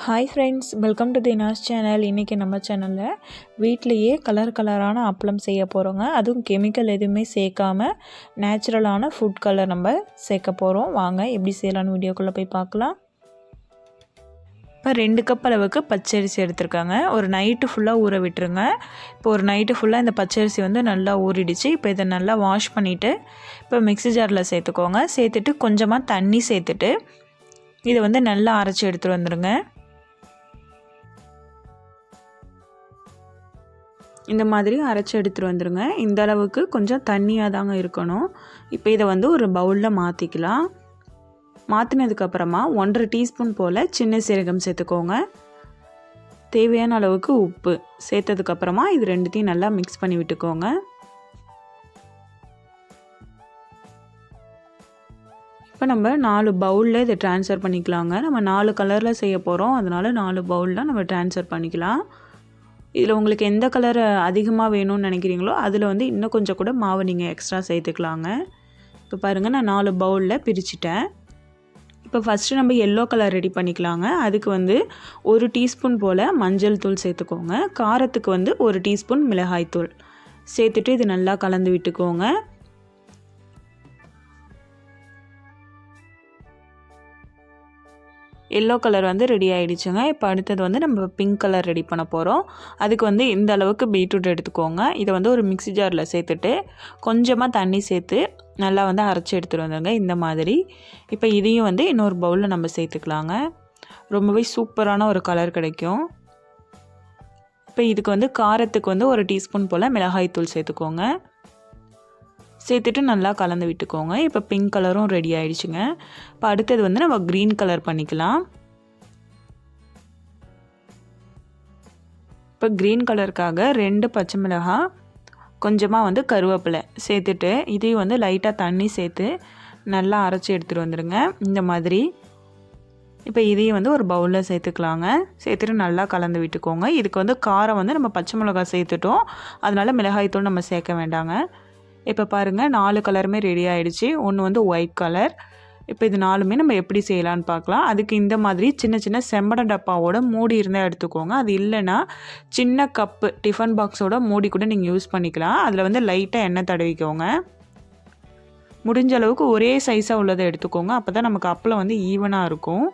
Hi friends, welcome to தினாஸ் channel. இன்றைக்கி நம்ம சேனலில் வீட்டிலையே கலரான அப்பளம் செய்ய போகிறோங்க. அதுவும் கெமிக்கல் எதுவுமே சேர்க்காமல் நேச்சுரலான ஃபுட் கலர் நம்ம சேர்க்க போகிறோம். வாங்க எப்படி செய்யலான்னு வீடியோக்குள்ளே போய் பார்க்கலாம். இப்போ 2 கப் அளவுக்கு பச்சரிசி எடுத்துருக்காங்க. ஒரு நைட்டு ஃபுல்லாக ஊற விட்டுருங்க. இப்போ ஒரு நைட்டு ஃபுல்லாக இந்த பச்சரிசி நல்லா ஊறிடுச்சு. இப்போ இதை நல்லா வாஷ் பண்ணிவிட்டு இப்போ மிக்ஸி ஜாரில் சேர்த்துக்கோங்க. சேர்த்துட்டு கொஞ்சமாக தண்ணி சேர்த்துட்டு இதை நல்லா அரைச்சி எடுத்துகிட்டு வந்துடுங்க. இந்த மாதிரி அரைச்சி எடுத்துகிட்டு வந்துடுங்க. இந்த அளவுக்கு கொஞ்சம் தண்ணியாக தாங்க இருக்கணும். இப்போ இதை ஒரு பவுலில் மாற்றிக்கலாம். மாற்றினதுக்கப்புறமா 1.5 டீஸ்பூன் போல் சின்ன சீரகம் சேர்த்துக்கோங்க. தேவையான அளவுக்கு உப்பு சேர்த்ததுக்கப்புறமா இது ரெண்டுத்தையும் நல்லா மிக்ஸ் பண்ணி விட்டுக்கோங்க. இப்போ நம்ம 4 பவுலில் இதை ட்ரான்ஸ்ஃபர் பண்ணிக்கலாங்க. நம்ம 4 கலரில் செய்ய போகிறோம், அதனால் 4 பவுலில் நம்ம ட்ரான்ஸ்ஃபர் பண்ணிக்கலாம். இதில் உங்களுக்கு எந்த கலர் அதிகமாக வேணும்னு நினைக்கிறீங்களோ அதில் இன்னும் கொஞ்சம் கூட மாவு நீங்கள் எக்ஸ்ட்ரா சேர்த்துக்கலாங்க. இப்போ பாருங்கள், நான் 4 பவுலில் பிரிச்சுட்டேன். இப்போ ஃபஸ்ட்டு நம்ம எல்லோ கலர் ரெடி பண்ணிக்கலாங்க. அதுக்கு 1 டீஸ்பூன் போல் மஞ்சள் தூள் சேர்த்துக்கோங்க. காரத்துக்கு 1 டீஸ்பூன் மிளகாய் தூள் சேர்த்துட்டு இது நல்லா கலந்து விட்டுக்கோங்க. எல்லோ கலர் ரெடி ஆகிடுச்சுங்க. இப்போ அடுத்தது நம்ம பிங்க் கலர் ரெடி பண்ண போகிறோம். அதுக்கு இந்த அளவுக்கு பீட்ரூட் எடுத்துக்கோங்க. இதை ஒரு மிக்ஸி ஜாரில் சேர்த்துட்டு கொஞ்சமாக தண்ணி சேர்த்து நல்லா அரைச்சி எடுத்துகிட்டு வந்துடுங்க இந்த மாதிரி. இப்போ இதையும் இன்னொரு பவுலில் நம்ம சேர்த்துக்கலாங்க. ரொம்பவே சூப்பரான ஒரு கலர் கிடைக்கும். இப்போ இதுக்கு காரத்துக்கு 1 டீஸ்பூன் போல் மிளகாய் தூள் சேர்த்துக்கோங்க. சேர்த்துட்டு நல்லா கலந்து விட்டுக்கோங்க. இப்போ பிங்க் கலரும் ரெடி ஆகிடுச்சுங்க. இப்போ அடுத்தது நம்ம க்ரீன் கலர் பண்ணிக்கலாம். இப்போ க்ரீன் கலருக்காக 2 பச்சை மிளகாய், கொஞ்சமாக கருவேப்பிலை சேர்த்துட்டு இதையும் லைட்டாக தண்ணி சேர்த்து நல்லா அரைச்சி எடுத்துகிட்டு வந்துடுங்க இந்த மாதிரி. இப்போ இதையும் ஒரு பவுலில் சேர்த்துக்கலாங்க. சேர்த்துட்டு நல்லா கலந்து விட்டுக்கோங்க. இதுக்கு காரம் நம்ம பச்சை மிளகாய் சேர்த்துட்டோம், அதனால் மிளகாய்த்தூள் நம்ம சேர்க்க வேண்டாங்க. இப்போ பாருங்கள், 4 கலருமே ரெடி ஆகிடுச்சு. ஒன்று ஒயிட் கலர். இப்போ இது 4மே நம்ம எப்படி செய்யலான்னு பார்க்கலாம். அதுக்கு இந்த மாதிரி சின்ன சின்ன செம்பட டப்பாவோட மூடி இருந்தால் எடுத்துக்கோங்க. அது இல்லைன்னா சின்ன கப்பு டிஃபன் பாக்ஸோட மூடி கூட நீங்கள் யூஸ் பண்ணிக்கலாம். அதில் லைட்டாக எண்ணெய் தடவிக்கோங்க. முடிஞ்ச அளவுக்கு ஒரே சைஸாக உள்ளதை எடுத்துக்கோங்க. அப்போ தான் நமக்கு அப்பளம் ஈவனாக இருக்கும்.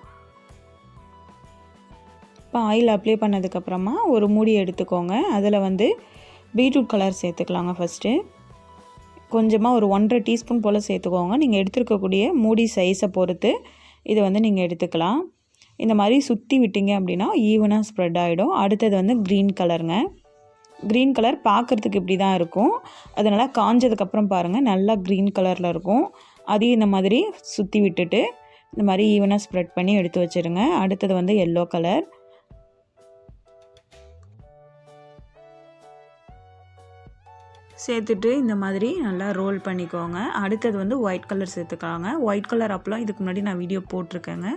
இப்போ ஆயில் அப்ளை பண்ணதுக்கப்புறமா ஒரு மூடி எடுத்துக்கோங்க. அதில் பீட்ரூட் கலர் சேர்த்துக்கலாங்க. ஃபஸ்ட்டு கொஞ்சமாக ஒரு 1.5 டீஸ்பூன் போல் சேர்த்துக்கோங்க. நீங்கள் எடுத்துருக்கக்கூடிய மூடி சைஸை பொறுத்து இதை நீங்கள் எடுத்துக்கலாம். இந்த மாதிரி சுற்றி விட்டீங்க அப்படின்னா ஈவனாக ஸ்ப்ரெட் ஆகிடும். அடுத்தது க்ரீன் கலருங்க. க்ரீன் கலர் பார்க்குறதுக்கு இப்படி தான் இருக்கும். அதனால் காஞ்சதுக்கப்புறம் பாருங்கள், நல்லா க்ரீன் கலரில் இருக்கும். அதையும் இந்த மாதிரி சுற்றி விட்டுட்டு இந்த மாதிரி ஈவனாக ஸ்ப்ரெட் பண்ணி எடுத்து வச்சுருங்க. அடுத்தது எல்லோ கலர். சேர்த்துட்டு இந்த மாதிரி நல்லா ரோல் பண்ணிக்கோங்க. அடுத்தது ஒயிட் கலர் சேர்த்துக்காங்க. ஒயிட் கலர் அப்பளம் இதுக்கு முன்னாடி நான் வீடியோ போட்டிருக்கேங்க.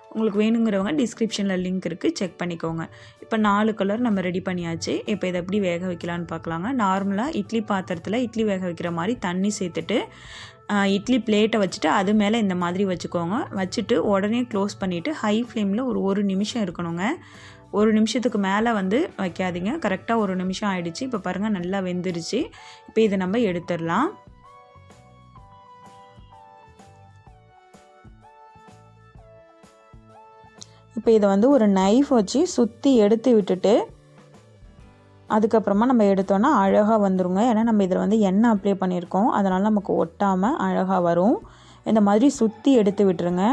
உங்களுக்கு வேணுங்கிறவங்க டிஸ்கிரிப்ஷனில் லிங்க் இருக்குது, செக் பண்ணிக்கோங்க. இப்போ 4 கலர் நம்ம ரெடி பண்ணியாச்சு. இப்போ இதை எப்படி வேக வைக்கலான்னு பார்க்கலாங்க. நார்மலாக இட்லி பாத்திரத்தில் இட்லி வேக வைக்கிற மாதிரி தண்ணி சேர்த்துட்டு இட்லி பிளேட்டை வச்சுட்டு அது மேலே இந்த மாதிரி வச்சுக்கோங்க. வச்சுட்டு உடனே க்ளோஸ் பண்ணிவிட்டு ஹை ஃப்ளேமில் ஒரு நிமிஷம் இருக்கணுங்க. 1 நிமிஷத்துக்கு மேலே வைக்காதீங்க. கரெக்டாக 1 நிமிஷம் ஆகிடுச்சு. இப்போ பாருங்கள், நல்லா வெந்துருச்சு. இப்போ இதை நம்ம எடுத்துடலாம். இப்போ இதை ஒரு நைஃப் வச்சு சுற்றி எடுத்து விட்டுட்டு அதுக்கப்புறமா நம்ம எடுத்தோன்னா அழகாக வந்துடுங்க. ஏன்னா நம்ம இதில் எண்ணெய் அப்ளை பண்ணியிருக்கோம், அதனால் நமக்கு ஒட்டாமல் அழகாக வரும். இந்த மாதிரி சுற்றி எடுத்து விட்டுருங்க.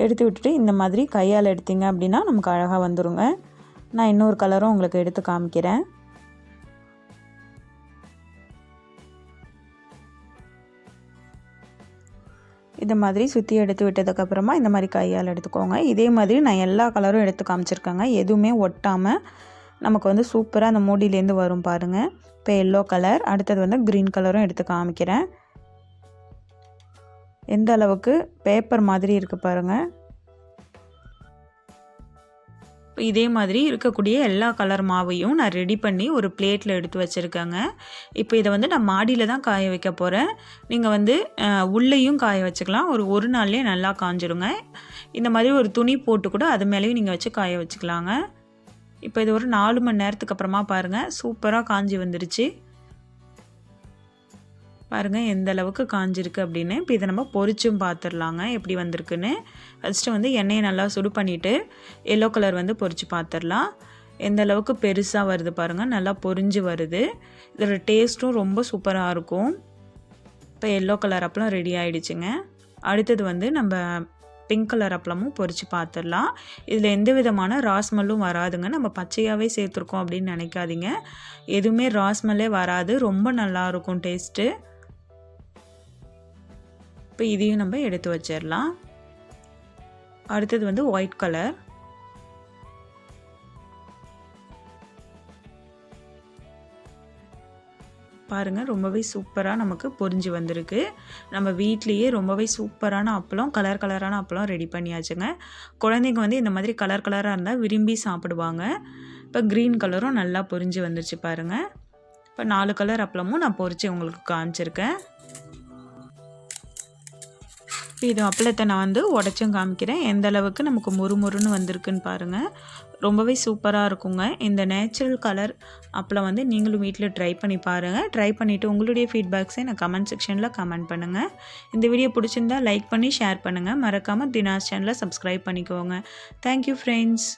எடுத்து விட்டுட்டு இந்த மாதிரி கையால் எடுத்தீங்க அப்படின்னா நமக்கு அழகாக வந்துடுங்க. நான் இன்னொரு கலரும் உங்களுக்கு எடுத்து காமிக்கிறேன். இந்த மாதிரி சுற்றி எடுத்து விட்டதுக்கப்புறமா இந்த மாதிரி கையால் எடுத்துக்கோங்க. இதே மாதிரி நான் எல்லா கலரும் எடுத்து காமிச்சிருக்கேங்க. எதுவுமே ஒட்டாமல் நமக்கு சூப்பராக அந்த மூடியிலேருந்து வரும் பாருங்கள். இப்போ எல்லோ கலர், அடுத்தது க்ரீன் கலரும் எடுத்து காமிக்கிறேன். எந்த அளவுக்கு பேப்பர் மாதிரி இருக்குது பாருங்கள். இதே மாதிரி இருக்கக்கூடிய எல்லா கலர் மாவையும் நான் ரெடி பண்ணி ஒரு பிளேட்டில் எடுத்து வச்சுருக்கேங்க. இப்போ இதை நான் மாடியில் தான் காய வைக்க போகிறேன். நீங்கள் உள்ளேயும் காய வச்சுக்கலாம். ஒரு நாள்லேயே நல்லா காஞ்சிடுங்க. இந்த மாதிரி ஒரு துணி போட்டு கூட அது மேலேயும் நீங்கள் வச்சு காய வச்சுக்கலாங்க. இப்போ இது ஒரு 4 மணி நேரத்துக்கு அப்புறமா பாருங்கள் சூப்பராக காஞ்சி வந்துருச்சு. பாருங்கள் எந்த அளவுக்கு காஞ்சிருக்கு அப்படின்னு. இப்போ இதை நம்ம பொரிச்சும் பார்த்துடலாங்க எப்படி வந்திருக்குன்னு. ஃபஸ்ட்டு வந்து எண்ணெயை நல்லா சுடு பண்ணிவிட்டு எல்லோ கலர் வந்து பொரித்து பார்த்துடலாம். எந்த அளவுக்கு பெருசாக வருது பாருங்கள், நல்லா பொரிஞ்சு வருது. இதோட டேஸ்ட்டும் ரொம்ப சூப்பராக இருக்கும். இப்போ எல்லோ கலர் அப்பளம் ரெடி ஆகிடுச்சுங்க. அடுத்தது வந்து நம்ம பிங்க் கலர் அப்பளமும் பொரித்து பார்த்துடலாம். இதில் எந்த விதமான ராஸ்மெல்லும் வராதுங்க. நம்ம பச்சையாகவே சேர்த்துருக்கோம் அப்படின்னு நினைக்காதீங்க. எதுவுமே ராஸ்மெல்லே வராது, ரொம்ப நல்லாயிருக்கும் டேஸ்ட்டு. இப்போ இதையும் நம்ம எடுத்து வச்சிடலாம். அடுத்தது வந்து ஒயிட் கலர். பாருங்கள் ரொம்பவே சூப்பராக நமக்கு பொரிஞ்சு வந்திருக்கு. நம்ம வீட்லேயே ரொம்பவே சூப்பரான அப்பளம், கலர் கலரான அப்பளம் ரெடி பண்ணியாச்சுங்க. குழந்தைங்க வந்து இந்த மாதிரி கலர் கலராக இருந்தால் விரும்பி சாப்பிடுவாங்க. இப்போ க்ரீன் கலரும் நல்லா பொரிஞ்சு வந்துருச்சு பாருங்கள். இப்போ 4 கலர் அப்பளமும் நான் பொரித்து உங்களுக்கு காமிச்சிருக்கேன். இப்போ இது அப்பளத்தை நான் வந்து உடச்சும் காமிக்கிறேன். எந்த அளவுக்கு நமக்கு முறுமுறுன்னு வந்திருக்குன்னு பாருங்கள். ரொம்பவே சூப்பராக இருக்குங்க. இந்த நேச்சுரல் கலர் அப்பளம் வந்து நீங்களும் வீட்டில் ட்ரை பண்ணி பாருங்கள். ட்ரை பண்ணிவிட்டு உங்களுடைய ஃபீட்பேக்ஸை நான் கமெண்ட் செக்ஷனில் கமெண்ட் பண்ணுங்கள். இந்த வீடியோ பிடிச்சிருந்தா லைக் பண்ணி ஷேர் பண்ணுங்கள். மறக்காமல் தினாஸ் சேனலை சப்ஸ்கிரைப் பண்ணிக்கோங்க. Thank you friends.